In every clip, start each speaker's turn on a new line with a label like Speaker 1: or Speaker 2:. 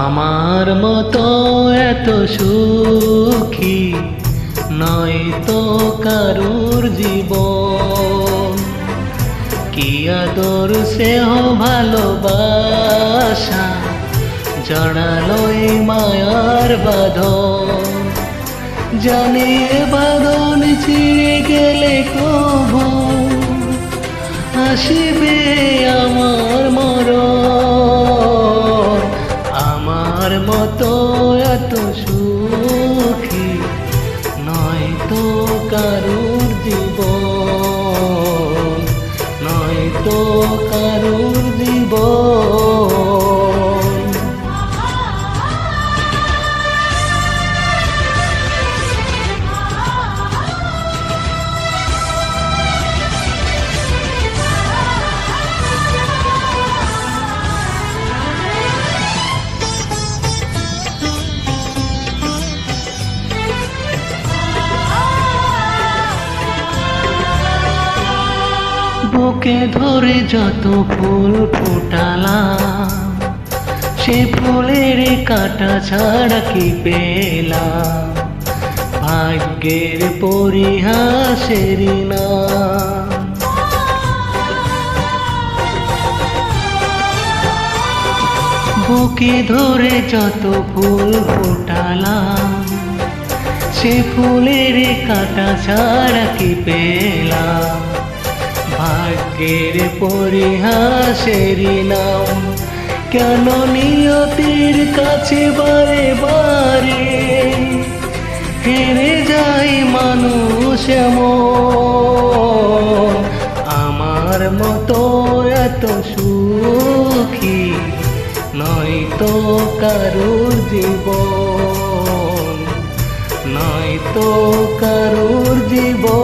Speaker 1: আমার মতো এত সুখী নয় তো কারুর জীবন। কি আদর স্নেহ ভালোবাসা জড়ালো এই মায়ার বাঁধন। জানি এ বাঁধন ছিঁড়ে গেলে কভু আসিবে আমার মরণ। আমার মতো এত সুখী নয় তো কারুর জীবন, নয় তো কারুর জীবন। বুকে ধরে যত ফুল ফোটালাম, সে ফুলের কাঁটা ছাড়া কি পেলাম? ভাগ্যের পরিহাসের নাম। বুকে ধরে যত ফুল ফোটালাম, সে ফুলের কাঁটা ছাড়া কি পেলাম? ভাগ্যের পরিহাসের নাম। কেন নিয়তির কাছে বারে বারে হেরে যায় মানুষ এমন? আমার মতো এত সুখী নয় তো কারুর জীবন, নয় তো কারুর জীবন।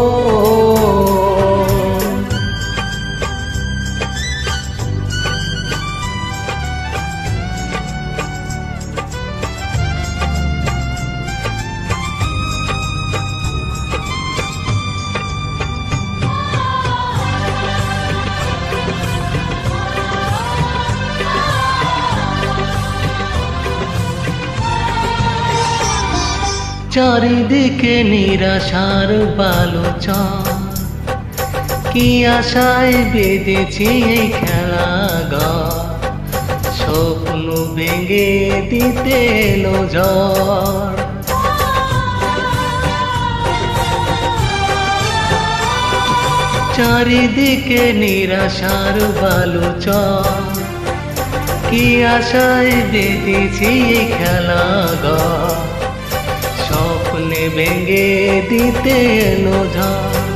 Speaker 1: চারিদিকে নিরাশার বালুচর, কি আশায় বেঁধেছি এই খেলাঘর। স্বপ্ন ভেঙে দিতে এলো ঝড়। চারিদিকে নিরাশার বালুচর, কি আশায় বেঁধেছি এই খেলাঘর। স্বপ্নে ভেঙে দিতে এলো ঝড়।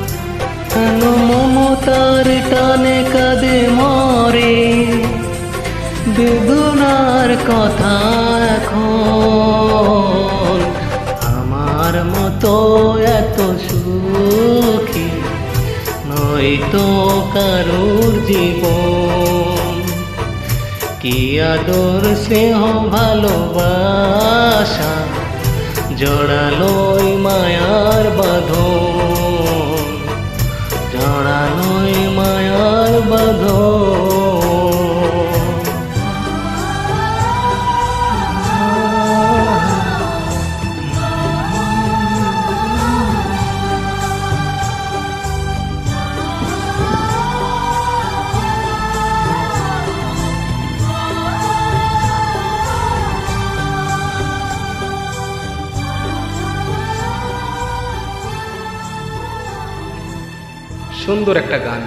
Speaker 1: কেন মমতার টানে কাঁদে মরে বেদনার কথা এখন? আমার মতো এত সুখী নয় তো কারুর জীবন। কি আদর স্নেহ ভালোবাসা জড়ালোই মায়ার বাঁধন, জড়ালোই মায়ার বাঁধন।
Speaker 2: সুন্দর একটা গান।